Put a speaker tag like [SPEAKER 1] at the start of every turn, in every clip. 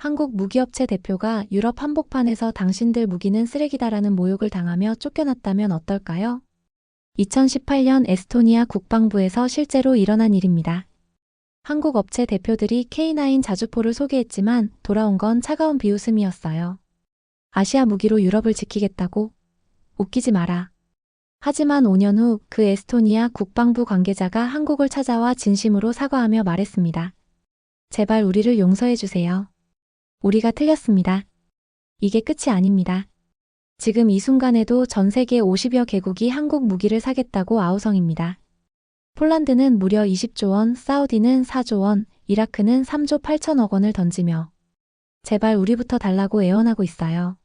[SPEAKER 1] 한국 무기업체 대표가 유럽 한복판에서 당신들 무기는 쓰레기다라는 모욕을 당하며 쫓겨났다면 어떨까요? 2018년 에스토니아 국방부에서 실제로 일어난 일입니다. 한국 업체 대표들이 K9 자주포를 소개했지만 돌아온 건 차가운 비웃음이었어요. 아시아 무기로 유럽을 지키겠다고? 웃기지 마라. 하지만 5년 후 그 에스토니아 국방부 관계자가 한국을 찾아와 진심으로 사과하며 말했습니다. 제발 우리를 용서해 주세요. 우리가 틀렸습니다. 이게 끝이 아닙니다. 지금 이 순간에도 전 세계 50여 개국이 한국 무기를 사겠다고 아우성입니다. 폴란드는 무려 20조 원, 사우디는 4조 원, 이라크는 3조 8천억 원을 던지며 제발 우리부터 달라고 애원하고 있어요.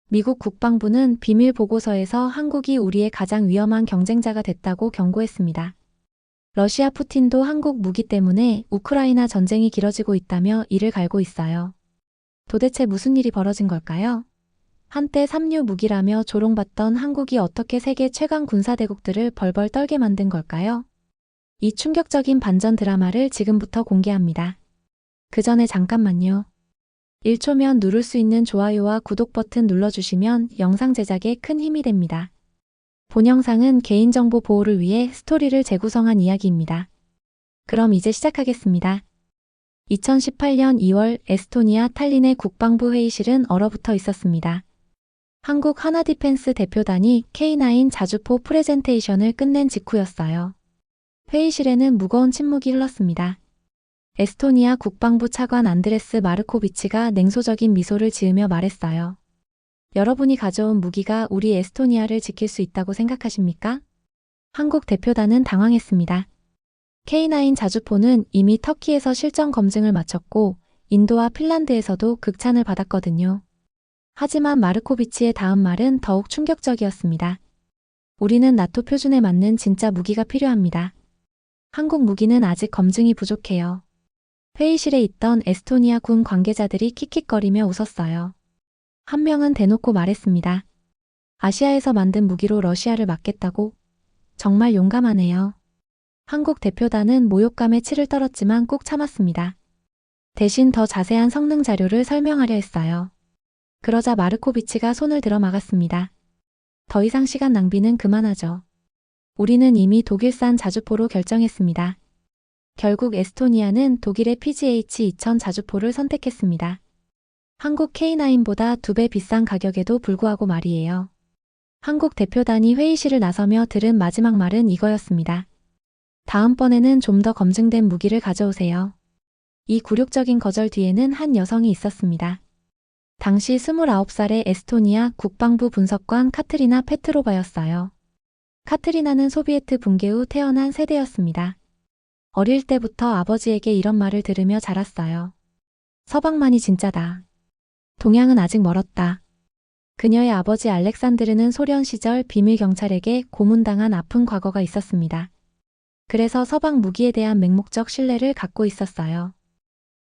[SPEAKER 1] 미국 국방부는 비밀 보고서에서 한국이 우리의 가장 위험한 경쟁자가 됐다고 경고했습니다. 러시아 푸틴도 한국 무기 때문에 우크라이나 전쟁이 길어지고 있다며 이를 갈고 있어요. 도대체 무슨 일이 벌어진 걸까요? 한때 삼류 무기라며 조롱받던 한국이 어떻게 세계 최강 군사대국들을 벌벌 떨게 만든 걸까요? 이 충격적인 반전 드라마를 지금부터 공개합니다. 그 전에 잠깐만요. 1초면 누를 수 있는 좋아요와 구독 버튼 눌러주시면 영상 제작에 큰 힘이 됩니다. 본 영상은 개인정보 보호를 위해 스토리를 재구성한 이야기입니다. 그럼 이제 시작하겠습니다. 2018년 2월 에스토니아 탈린의 국방부 회의실은 얼어붙어 있었습니다. 한국 하나디펜스 대표단이 K9 자주포 프레젠테이션을 끝낸 직후였어요. 회의실에는 무거운 침묵이 흘렀습니다. 에스토니아 국방부 차관 안드레스 마르코비치가 냉소적인 미소를 지으며 말했어요. 여러분이 가져온 무기가 우리 에스토니아를 지킬 수 있다고 생각하십니까? 한국 대표단은 당황했습니다. K9 자주포는 이미 터키에서 실전 검증을 마쳤고 인도와 핀란드에서도 극찬을 받았거든요. 하지만 마르코비치의 다음 말은 더욱 충격적이었습니다. 우리는 나토 표준에 맞는 진짜 무기가 필요합니다. 한국 무기는 아직 검증이 부족해요. 회의실에 있던 에스토니아 군 관계자들이 킥킥거리며 웃었어요. 한 명은 대놓고 말했습니다. 아시아에서 만든 무기로 러시아를 막겠다고? 정말 용감하네요. 한국 대표단은 모욕감에 치를 떨었지만 꾹 참았습니다. 대신 더 자세한 성능 자료를 설명하려 했어요. 그러자 마르코비치가 손을 들어 막았습니다. 더 이상 시간 낭비는 그만하죠. 우리는 이미 독일산 자주포로 결정했습니다. 결국 에스토니아는 독일의 PGH-2000 자주포를 선택했습니다. 한국 K9보다 2배 비싼 가격에도 불구하고 말이에요. 한국 대표단이 회의실을 나서며 들은 마지막 말은 이거였습니다. 다음번에는 좀 더 검증된 무기를 가져오세요. 이 굴욕적인 거절 뒤에는 한 여성이 있었습니다. 당시 29살의 에스토니아 국방부 분석관 카트리나 페트로바였어요. 카트리나는 소비에트 붕괴 후 태어난 세대였습니다. 어릴 때부터 아버지에게 이런 말을 들으며 자랐어요. 서방만이 진짜다. 동양은 아직 멀었다. 그녀의 아버지 알렉산드르는 소련 시절 비밀 경찰에게 고문당한 아픈 과거가 있었습니다. 그래서 서방 무기에 대한 맹목적 신뢰를 갖고 있었어요.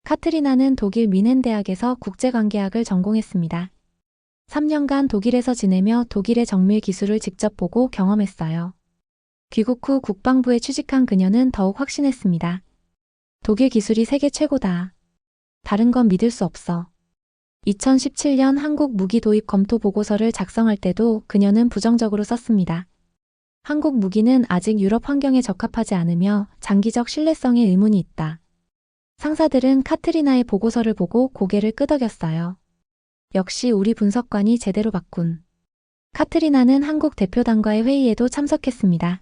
[SPEAKER 1] 카트리나는 독일 뮌헨 대학에서 국제관계학을 전공했습니다. 3년간 독일에서 지내며 독일의 정밀 기술을 직접 보고 경험했어요. 귀국 후 국방부에 취직한 그녀는 더욱 확신했습니다. 독일 기술이 세계 최고다. 다른 건 믿을 수 없어. 2017년 한국 무기 도입 검토 보고서를 작성할 때도 그녀는 부정적으로 썼습니다. 한국 무기는 아직 유럽 환경에 적합하지 않으며 장기적 신뢰성에 의문이 있다. 상사들은 카트리나의 보고서를 보고 고개를 끄덕였어요. 역시 우리 분석관이 제대로 봤군. 카트리나는 한국 대표단과의 회의에도 참석했습니다.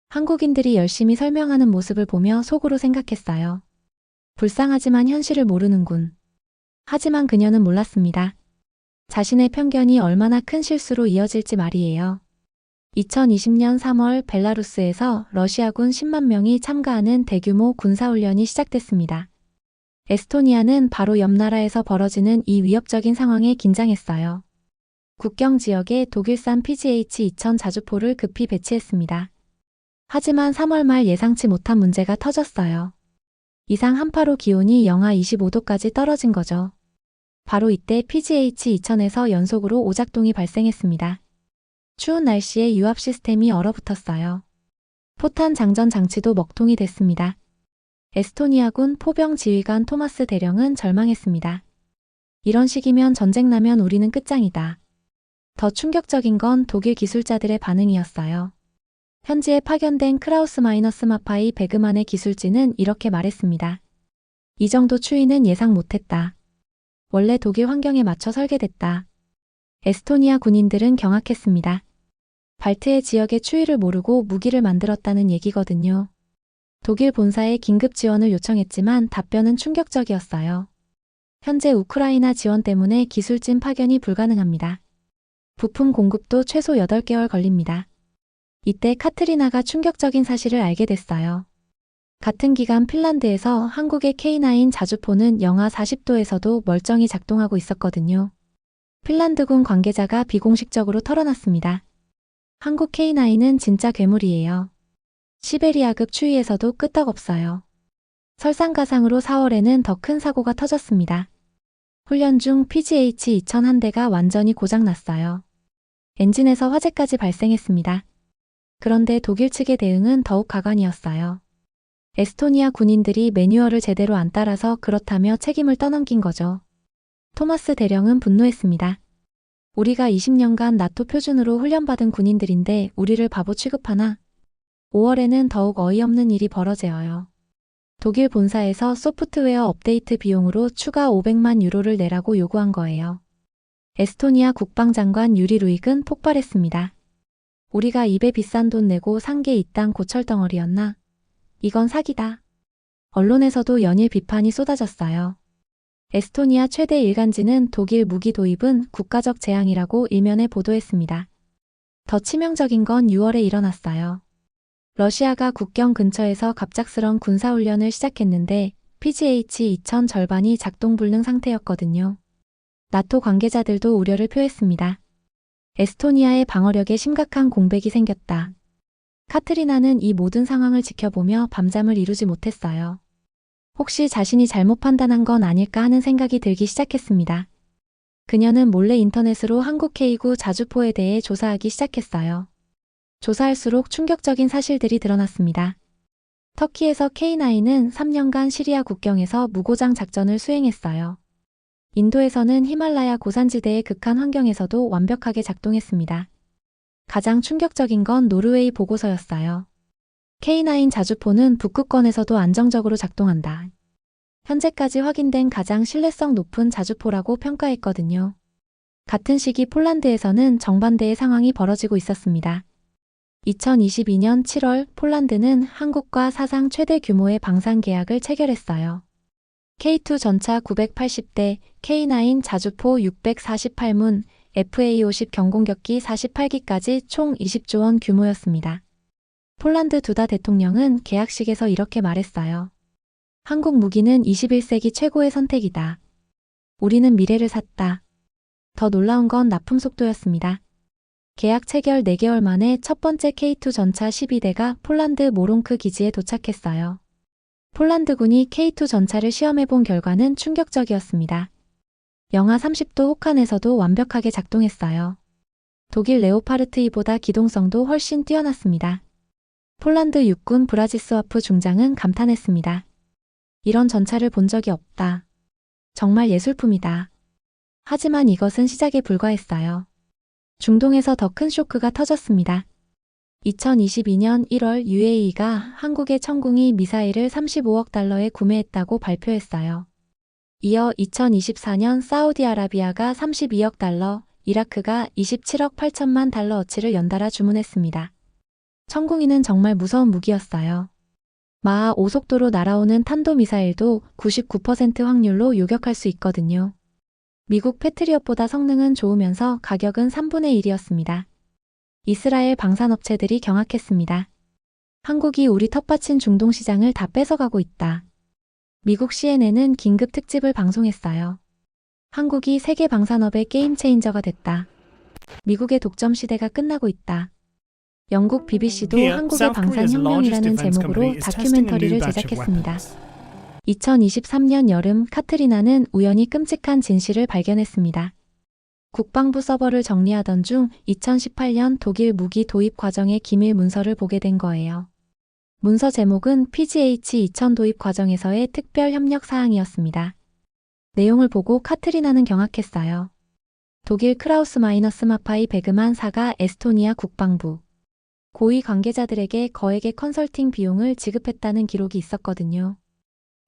[SPEAKER 1] 한국인들이 열심히 설명하는 모습을 보며 속으로 생각했어요. 불쌍하지만 현실을 모르는군. 하지만 그녀는 몰랐습니다. 자신의 편견이 얼마나 큰 실수로 이어질지 말이에요. 2020년 3월 벨라루스에서 러시아군 10만 명이 참가하는 대규모 군사훈련이 시작됐습니다. 에스토니아는 바로 옆 나라에서 벌어지는 이 위협적인 상황에 긴장했어요. 국경 지역에 독일산 PGH-2000 자주포를 급히 배치했습니다. 하지만 3월 말 예상치 못한 문제가 터졌어요. 이상 한파로 기온이 영하 25도까지 떨어진 거죠. 바로 이때 PGH-2000에서 연속으로 오작동이 발생했습니다. 추운 날씨에 유압 시스템이 얼어붙었어요. 포탄 장전 장치도 먹통이 됐습니다. 에스토니아군 포병 지휘관 토마스 대령은 절망했습니다. 이런 식이면 전쟁 나면 우리는 끝장이다. 더 충격적인 건 독일 기술자들의 반응이었어요. 현지에 파견된 크라우스 마이너스 마파이 베그만의 기술진은 이렇게 말했습니다. 이 정도 추위는 예상 못했다. 원래 독일 환경에 맞춰 설계됐다. 에스토니아 군인들은 경악했습니다. 발트해 지역의 추위를 모르고 무기를 만들었다는 얘기거든요. 독일 본사에 긴급 지원을 요청했지만 답변은 충격적이었어요. 현재 우크라이나 지원 때문에 기술진 파견이 불가능합니다. 부품 공급도 최소 8개월 걸립니다. 이때 카트리나가 충격적인 사실을 알게 됐어요. 같은 기간 핀란드에서 한국의 K9 자주포는 영하 40도에서도 멀쩡히 작동하고 있었거든요. 핀란드군 관계자가 비공식적으로 털어놨습니다. 한국 K9은 진짜 괴물이에요. 시베리아급 추위에서도 끄떡없어요. 설상가상으로 4월에는 더 큰 사고가 터졌습니다. 훈련 중 PGH-2000 한 대가 완전히 고장났어요. 엔진에서 화재까지 발생했습니다. 그런데 독일 측의 대응은 더욱 가관이었어요. 에스토니아 군인들이 매뉴얼을 제대로 안 따라서 그렇다며 책임을 떠넘긴 거죠. 토마스 대령은 분노했습니다. 우리가 20년간 나토 표준으로 훈련받은 군인들인데 우리를 바보 취급하나? 5월에는 더욱 어이없는 일이 벌어져요. 독일 본사에서 소프트웨어 업데이트 비용으로 추가 500만 유로를 내라고 요구한 거예요. 에스토니아 국방장관 유리 루익은 폭발했습니다. 우리가 입에 비싼 돈 내고 산 게 이 땅 고철덩어리였나? 이건 사기다. 언론에서도 연일 비판이 쏟아졌어요. 에스토니아 최대 일간지는 독일 무기 도입은 국가적 재앙이라고 일면에 보도했습니다. 더 치명적인 건 6월에 일어났어요. 러시아가 국경 근처에서 갑작스런 군사훈련을 시작했는데 PGH-2000 절반이 작동불능 상태였거든요. 나토 관계자들도 우려를 표했습니다. 에스토니아의 방어력에 심각한 공백이 생겼다. 카트리나는 이 모든 상황을 지켜보며 밤잠을 이루지 못했어요. 혹시 자신이 잘못 판단한 건 아닐까 하는 생각이 들기 시작했습니다. 그녀는 몰래 인터넷으로 한국 K9 자주포에 대해 조사하기 시작했어요. 조사할수록 충격적인 사실들이 드러났습니다. 터키에서 K9은 3년간 시리아 국경에서 무고장 작전을 수행했어요. 인도에서는 히말라야 고산지대의 극한 환경에서도 완벽하게 작동했습니다. 가장 충격적인 건 노르웨이 보고서였어요. K9 자주포는 북극권에서도 안정적으로 작동한다. 현재까지 확인된 가장 신뢰성 높은 자주포라고 평가했거든요. 같은 시기 폴란드에서는 정반대의 상황이 벌어지고 있었습니다. 2022년 7월 폴란드는 한국과 사상 최대 규모의 방산 계약을 체결했어요. K2 전차 980대, K9 자주포 648문, FA50 경공격기 48기까지 총 20조 원 규모였습니다. 폴란드 두다 대통령은 계약식에서 이렇게 말했어요. 한국 무기는 21세기 최고의 선택이다. 우리는 미래를 샀다. 더 놀라운 건 납품 속도였습니다. 계약 체결 4개월 만에 첫 번째 K2 전차 12대가 폴란드 모론크 기지에 도착했어요. 폴란드군이 K2 전차를 시험해본 결과는 충격적이었습니다. 영하 30도 혹한에서도 완벽하게 작동했어요. 독일 레오파르트 2보다 기동성도 훨씬 뛰어났습니다. 폴란드 육군 브라지스와프 중장은 감탄했습니다. 이런 전차를 본 적이 없다. 정말 예술품이다. 하지만 이것은 시작에 불과했어요. 중동에서 더 큰 쇼크가 터졌습니다. 2022년 1월 UAE가 한국의 천궁이 미사일을 35억 달러에 구매했다고 발표했어요. 이어 2024년 사우디아라비아가 32억 달러, 이라크가 27억 8천만 달러어치를 연달아 주문했습니다. 천궁이는 정말 무서운 무기였어요. 마하 5속도로 날아오는 탄도미사일도 99% 확률로 요격할 수 있거든요. 미국 패트리엇보다 성능은 좋으면서 가격은 3분의 1이었습니다. 이스라엘 방산업체들이 경악했습니다. 한국이 우리 텃밭인 중동 시장을 다 뺏어가고 있다. 미국 CNN은 긴급 특집을 방송했어요. 한국이 세계 방산업의 게임 체인저가 됐다. 미국의 독점 시대가 끝나고 있다. 영국 BBC도 한국의 방산혁명이라는 제목으로 다큐멘터리를 제작했습니다. 2023년 여름 카트리나는 우연히 끔찍한 진실을 발견했습니다. 국방부 서버를 정리하던 중 2018년 독일 무기 도입 과정의 기밀 문서를 보게 된 거예요. 문서 제목은 PGH-2000 도입 과정에서의 특별 협력 사항이었습니다. 내용을 보고 카트리나는 경악했어요. 독일 크라우스 마이너스 마파이 베그만 사가 에스토니아 국방부 고위 관계자들에게 거액의 컨설팅 비용을 지급했다는 기록이 있었거든요.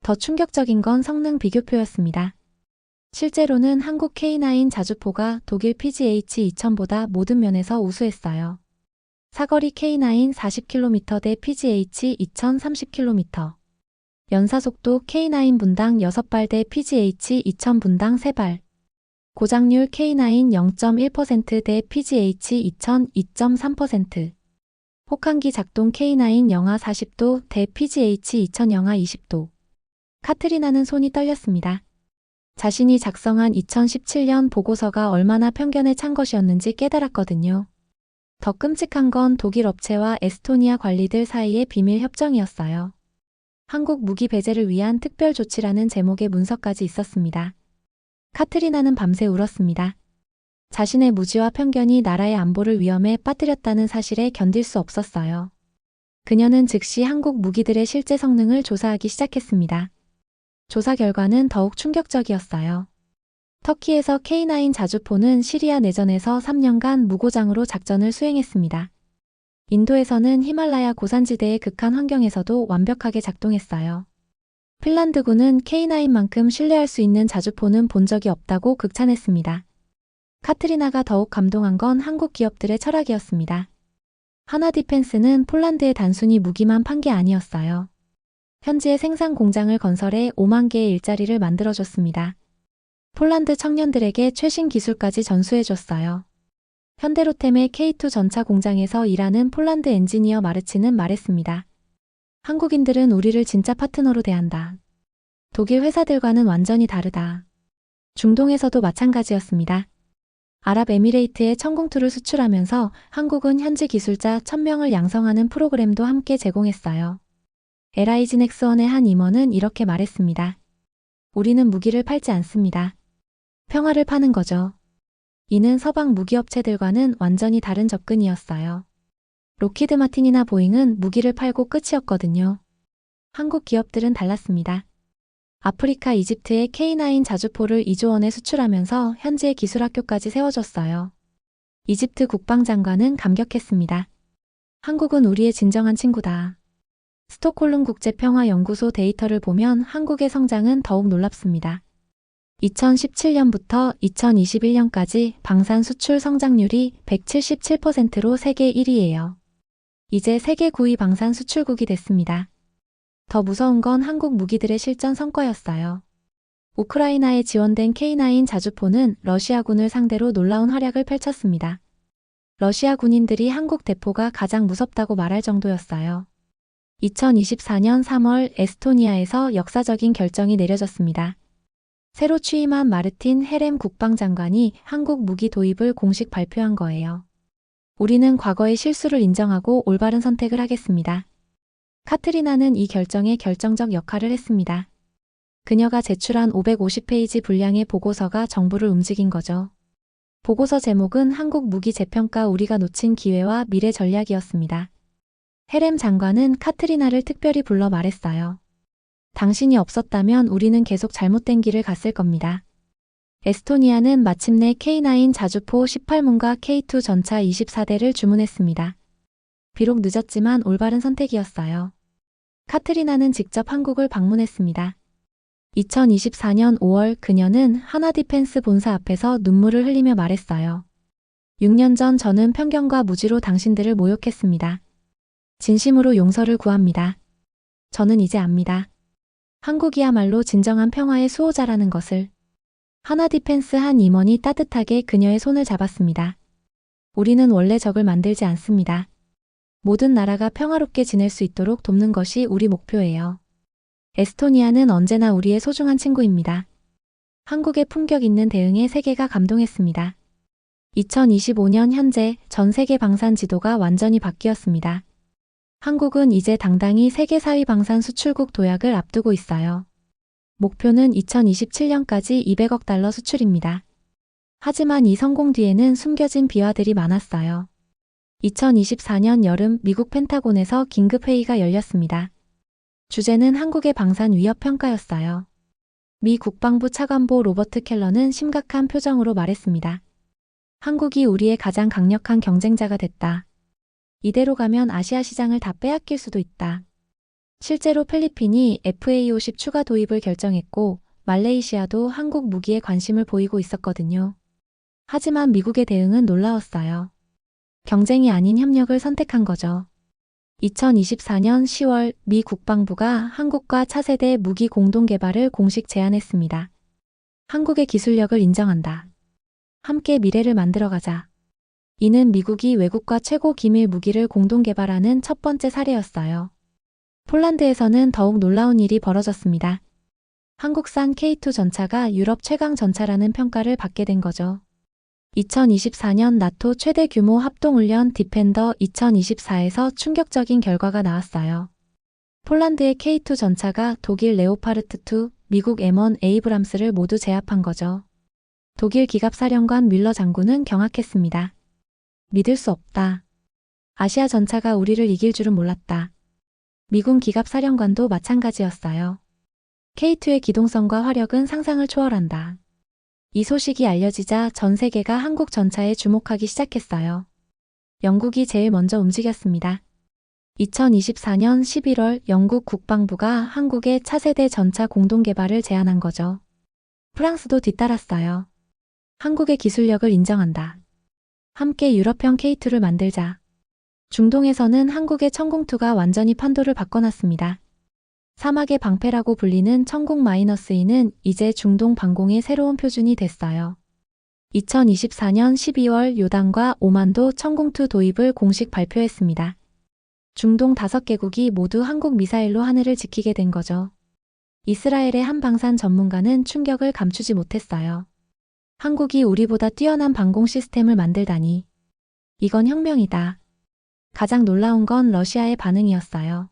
[SPEAKER 1] 더 충격적인 건 성능 비교표였습니다. 실제로는 한국 K9 자주포가 독일 PGH-2000보다 모든 면에서 우수했어요. 사거리 K9 40km 대 PGH-2000 30km. 연사속도 K9 분당 6발 대 PGH-2000 분당 3발. 고장률 K9 0.1% 대 PGH-2000 2.3%. 혹한기 작동 K9 영하 40도 대 PGH-2000 영하 20도. 카트리나는 손이 떨렸습니다. 자신이 작성한 2017년 보고서가 얼마나 편견에 찬 것이었는지 깨달았거든요. 더 끔찍한 건 독일 업체와 에스토니아 관리들 사이의 비밀 협정이었어요. 한국 무기 배제를 위한 특별 조치라는 제목의 문서까지 있었습니다. 카트리나는 밤새 울었습니다. 자신의 무지와 편견이 나라의 안보를 위험에 빠뜨렸다는 사실에 견딜 수 없었어요. 그녀는 즉시 한국 무기들의 실제 성능을 조사하기 시작했습니다. 조사 결과는 더욱 충격적이었어요. 터키에서 K9 자주포는 시리아 내전에서 3년간 무고장으로 작전을 수행했습니다. 인도에서는 히말라야 고산지대의 극한 환경에서도 완벽하게 작동했어요. 핀란드군은 K9만큼 신뢰할 수 있는 자주포는 본 적이 없다고 극찬했습니다. 카트리나가 더욱 감동한 건 한국 기업들의 철학이었습니다. 하나디펜스는 폴란드에 단순히 무기만 판 게 아니었어요. 현지에 생산 공장을 건설해 5만 개의 일자리를 만들어줬습니다. 폴란드 청년들에게 최신 기술까지 전수해줬어요. 현대로템의 K2 전차 공장에서 일하는 폴란드 엔지니어 마르치는 말했습니다. 한국인들은 우리를 진짜 파트너로 대한다. 독일 회사들과는 완전히 다르다. 중동에서도 마찬가지였습니다. 아랍에미레이트에 천공투를 수출하면서 한국은 현지 기술자 1000명을 양성하는 프로그램도 함께 제공했어요. LIG 넥스원의 한 임원은 이렇게 말했습니다. 우리는 무기를 팔지 않습니다. 평화를 파는 거죠. 이는 서방 무기업체들과는 완전히 다른 접근이었어요. 로키드 마틴이나 보잉은 무기를 팔고 끝이었거든요. 한국 기업들은 달랐습니다. 아프리카 이집트에 K9 자주포를 2조 원에 수출하면서 현지의 기술학교까지 세워줬어요. 이집트 국방장관은 감격했습니다. 한국은 우리의 진정한 친구다. 스톡홀름 국제평화연구소 데이터를 보면 한국의 성장은 더욱 놀랍습니다. 2017년부터 2021년까지 방산 수출 성장률이 177%로 세계 1위예요. 이제 세계 9위 방산 수출국이 됐습니다. 더 무서운 건 한국 무기들의 실전 성과였어요. 우크라이나에 지원된 K9 자주포는 러시아군을 상대로 놀라운 활약을 펼쳤습니다. 러시아 군인들이 한국 대포가 가장 무섭다고 말할 정도였어요. 2024년 3월 에스토니아에서 역사적인 결정이 내려졌습니다. 새로 취임한 마르틴 헤렘 국방장관이 한국 무기 도입을 공식 발표한 거예요. 우리는 과거의 실수를 인정하고 올바른 선택을 하겠습니다. 카트리나는 이 결정에 결정적 역할을 했습니다. 그녀가 제출한 550페이지 분량의 보고서가 정부를 움직인 거죠. 보고서 제목은 한국 무기 재평가 우리가 놓친 기회와 미래 전략이었습니다. 헤렘 장관은 카트리나를 특별히 불러 말했어요. 당신이 없었다면 우리는 계속 잘못된 길을 갔을 겁니다. 에스토니아는 마침내 K9 자주포 18문과 K2 전차 24대를 주문했습니다. 비록 늦었지만 올바른 선택이었어요. 카트리나는 직접 한국을 방문했습니다. 2024년 5월 그녀는 하나디펜스 본사 앞에서 눈물을 흘리며 말했어요. 6년 전 저는 편견과 무지로 당신들을 모욕했습니다. 진심으로 용서를 구합니다. 저는 이제 압니다. 한국이야말로 진정한 평화의 수호자라는 것을. 하나디펜스 한 임원이 따뜻하게 그녀의 손을 잡았습니다. 우리는 원래 적을 만들지 않습니다. 모든 나라가 평화롭게 지낼 수 있도록 돕는 것이 우리 목표예요. 에스토니아는 언제나 우리의 소중한 친구입니다. 한국의 품격 있는 대응에 세계가 감동했습니다. 2025년 현재 전 세계 방산 지도가 완전히 바뀌었습니다. 한국은 이제 당당히 세계 4위 방산 수출국 도약을 앞두고 있어요. 목표는 2027년까지 200억 달러 수출입니다. 하지만 이 성공 뒤에는 숨겨진 비화들이 많았어요. 2024년 여름 미국 펜타곤에서 긴급 회의가 열렸습니다. 주제는 한국의 방산 위협 평가였어요. 미 국방부 차관보 로버트 켈러는 심각한 표정으로 말했습니다. 한국이 우리의 가장 강력한 경쟁자가 됐다. 이대로 가면 아시아 시장을 다 빼앗길 수도 있다. 실제로 필리핀이 FA-50 추가 도입을 결정했고 말레이시아도 한국 무기에 관심을 보이고 있었거든요. 하지만 미국의 대응은 놀라웠어요. 경쟁이 아닌 협력을 선택한 거죠. 2024년 10월 미 국방부가 한국과 차세대 무기 공동 개발을 공식 제안했습니다. 한국의 기술력을 인정한다. 함께 미래를 만들어가자. 이는 미국이 외국과 최고 기밀 무기를 공동 개발하는 첫 번째 사례였어요. 폴란드에서는 더욱 놀라운 일이 벌어졌습니다. 한국산 K2 전차가 유럽 최강 전차라는 평가를 받게 된 거죠. 2024년 나토 최대 규모 합동훈련 디펜더 2024에서 충격적인 결과가 나왔어요. 폴란드의 K2 전차가 독일 레오파르트2, 미국 M1 에이브람스를 모두 제압한 거죠. 독일 기갑사령관 뮬러 장군은 경악했습니다. 믿을 수 없다. 아시아 전차가 우리를 이길 줄은 몰랐다. 미군 기갑사령관도 마찬가지였어요. K2의 기동성과 화력은 상상을 초월한다. 이 소식이 알려지자 전 세계가 한국 전차에 주목하기 시작했어요. 영국이 제일 먼저 움직였습니다. 2024년 11월 영국 국방부가 한국의 차세대 전차 공동 개발을 제안한 거죠. 프랑스도 뒤따랐어요. 한국의 기술력을 인정한다. 함께 유럽형 K2를 만들자. 중동에서는 한국의 천공2가 완전히 판도를 바꿔놨습니다. 사막의 방패라고 불리는 천공-2는 이제 중동 방공의 새로운 표준이 됐어요. 2024년 12월 요단과 오만도 천공2 도입을 공식 발표했습니다. 중동 5개국이 모두 한국 미사일로 하늘을 지키게 된 거죠. 이스라엘의 한 방산 전문가는 충격을 감추지 못했어요. 한국이 우리보다 뛰어난 방공 시스템을 만들다니. 이건 혁명이다. 가장 놀라운 건 러시아의 반응이었어요.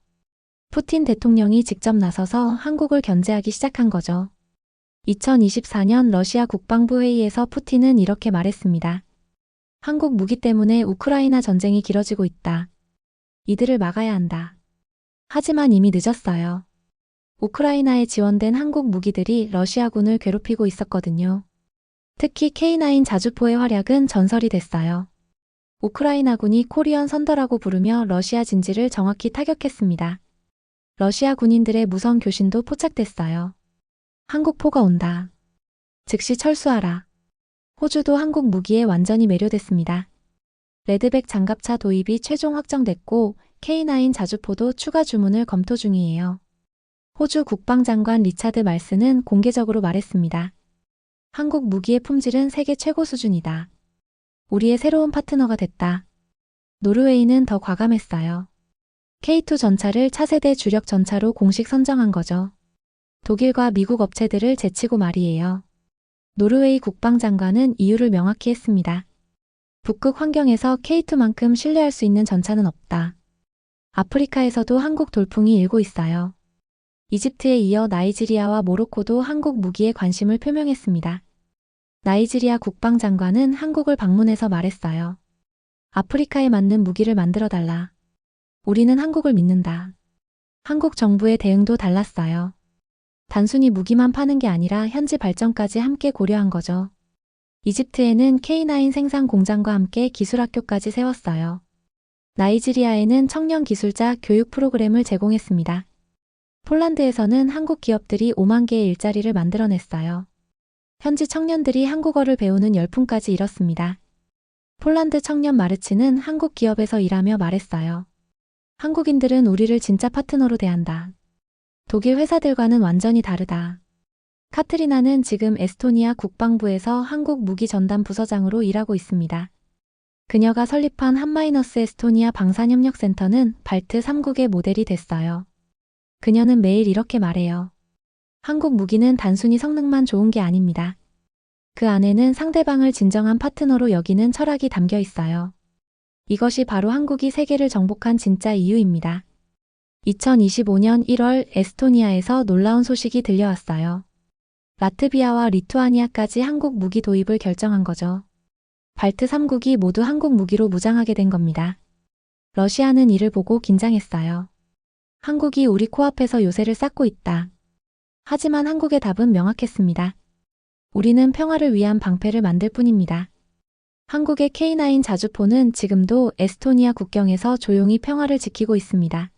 [SPEAKER 1] 푸틴 대통령이 직접 나서서 한국을 견제하기 시작한 거죠. 2024년 러시아 국방부 회의에서 푸틴은 이렇게 말했습니다. 한국 무기 때문에 우크라이나 전쟁이 길어지고 있다. 이들을 막아야 한다. 하지만 이미 늦었어요. 우크라이나에 지원된 한국 무기들이 러시아군을 괴롭히고 있었거든요. 특히 K9 자주포의 활약은 전설이 됐어요. 우크라이나군이 코리언 선더라고 부르며 러시아 진지를 정확히 타격했습니다. 러시아 군인들의 무성 교신도 포착됐어요. 한국포가 온다. 즉시 철수하라. 호주도 한국 무기에 완전히 매료됐습니다. 레드백 장갑차 도입이 최종 확정됐고 K9 자주포도 추가 주문을 검토 중이에요. 호주 국방장관 리차드 말스는 공개적으로 말했습니다. 한국 무기의 품질은 세계 최고 수준이다. 우리의 새로운 파트너가 됐다. 노르웨이는 더 과감했어요. K2 전차를 차세대 주력 전차로 공식 선정한 거죠. 독일과 미국 업체들을 제치고 말이에요. 노르웨이 국방장관은 이유를 명확히 했습니다. 북극 환경에서 K2만큼 신뢰할 수 있는 전차는 없다. 아프리카에서도 한국 돌풍이 일고 있어요. 이집트에 이어 나이지리아와 모로코도 한국 무기에 관심을 표명했습니다. 나이지리아 국방장관은 한국을 방문해서 말했어요. 아프리카에 맞는 무기를 만들어달라. 우리는 한국을 믿는다. 한국 정부의 대응도 달랐어요. 단순히 무기만 파는 게 아니라 현지 발전까지 함께 고려한 거죠. 이집트에는 K9 생산 공장과 함께 기술학교까지 세웠어요. 나이지리아에는 청년 기술자 교육 프로그램을 제공했습니다. 폴란드에서는 한국 기업들이 5만 개의 일자리를 만들어냈어요. 현지 청년들이 한국어를 배우는 열풍까지 일었습니다. 폴란드 청년 마르치는 한국 기업에서 일하며 말했어요. 한국인들은 우리를 진짜 파트너로 대한다. 독일 회사들과는 완전히 다르다. 카트리나는 지금 에스토니아 국방부에서 한국 무기 전담 부서장으로 일하고 있습니다. 그녀가 설립한 한마이너스 에스토니아 방산협력센터는 발트 3국의 모델이 됐어요. 그녀는 매일 이렇게 말해요. 한국 무기는 단순히 성능만 좋은 게 아닙니다. 그 안에는 상대방을 진정한 파트너로 여기는 철학이 담겨 있어요. 이것이 바로 한국이 세계를 정복한 진짜 이유입니다. 2025년 1월 에스토니아에서 놀라운 소식이 들려왔어요. 라트비아와 리투아니아까지 한국 무기 도입을 결정한 거죠. 발트 3국이 모두 한국 무기로 무장하게 된 겁니다. 러시아는 이를 보고 긴장했어요. 한국이 우리 코앞에서 요새를 쌓고 있다. 하지만 한국의 답은 명확했습니다. 우리는 평화를 위한 방패를 만들 뿐입니다. 한국의 K9 자주포는 지금도 에스토니아 국경에서 조용히 평화를 지키고 있습니다.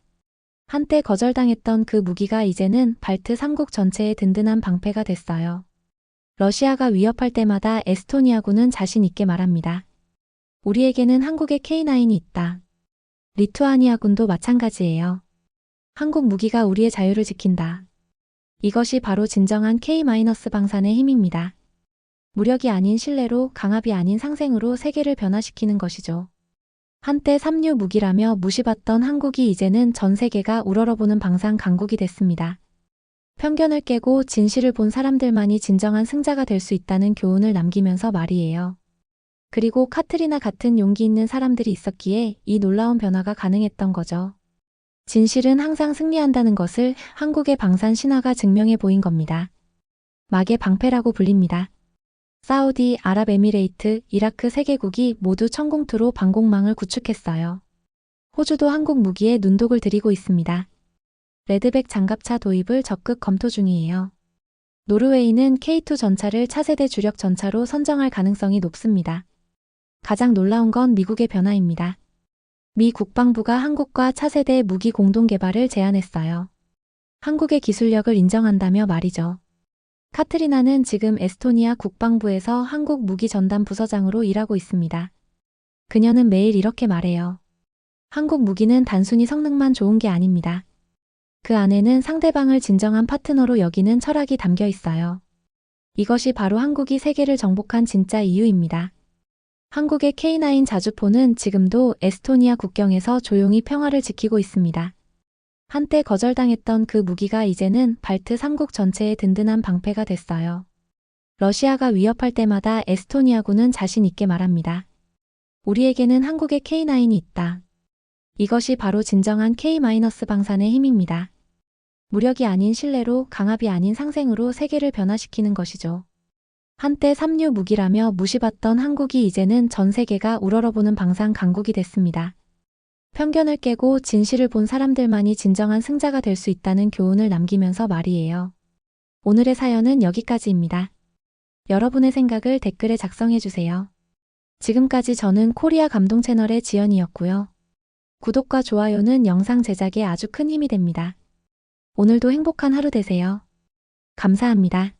[SPEAKER 1] 한때 거절당했던 그 무기가 이제는 발트 3국 전체의 든든한 방패가 됐어요. 러시아가 위협할 때마다 에스토니아군은 자신 있게 말합니다. 우리에게는 한국의 K9이 있다. 리투아니아군도 마찬가지예요. 한국 무기가 우리의 자유를 지킨다. 이것이 바로 진정한 K-방산의 힘입니다. 무력이 아닌 신뢰로, 강압이 아닌 상생으로 세계를 변화시키는 것이죠. 한때 삼류 무기라며 무시받던 한국이 이제는 전 세계가 우러러보는 방산 강국이 됐습니다. 편견을 깨고 진실을 본 사람들만이 진정한 승자가 될 수 있다는 교훈을 남기면서 말이에요. 그리고 카트리나 같은 용기 있는 사람들이 있었기에 이 놀라운 변화가 가능했던 거죠. 진실은 항상 승리한다는 것을 한국의 방산 신화가 증명해 보인 겁니다. 막의 방패라고 불립니다. 사우디, 아랍에미레이트, 이라크 3개국이 모두 천공투로 방공망을 구축했어요. 호주도 한국 무기에 눈독을 들이고 있습니다. 레드백 장갑차 도입을 적극 검토 중이에요. 노르웨이는 K2 전차를 차세대 주력 전차로 선정할 가능성이 높습니다. 가장 놀라운 건 미국의 변화입니다. 미 국방부가 한국과 차세대 무기 공동 개발을 제안했어요. 한국의 기술력을 인정한다며 말이죠. 카트리나는 지금 에스토니아 국방부에서 한국 무기 전담 부서장으로 일하고 있습니다. 그녀는 매일 이렇게 말해요. 한국 무기는 단순히 성능만 좋은 게 아닙니다. 그 안에는 상대방을 진정한 파트너로 여기는 철학이 담겨 있어요. 이것이 바로 한국이 세계를 정복한 진짜 이유입니다. 한국의 K9 자주포는 지금도 에스토니아 국경에서 조용히 평화를 지키고 있습니다. 한때 거절당했던 그 무기가 이제는 발트 3국 전체의 든든한 방패가 됐어요. 러시아가 위협할 때마다 에스토니아군은 자신 있게 말합니다. 우리에게는 한국의 K9이 있다. 이것이 바로 진정한 K-방산의 힘입니다. 무력이 아닌 신뢰로, 강압이 아닌 상생으로 세계를 변화시키는 것이죠. 한때 삼류 무기라며 무시받던 한국이 이제는 전 세계가 우러러보는 방산 강국이 됐습니다. 편견을 깨고 진실을 본 사람들만이 진정한 승자가 될 수 있다는 교훈을 남기면서 말이에요. 오늘의 사연은 여기까지입니다. 여러분의 생각을 댓글에 작성해주세요. 지금까지 저는 코리아 감동 채널의 지연이었고요. 구독과 좋아요는 영상 제작에 아주 큰 힘이 됩니다. 오늘도 행복한 하루 되세요. 감사합니다.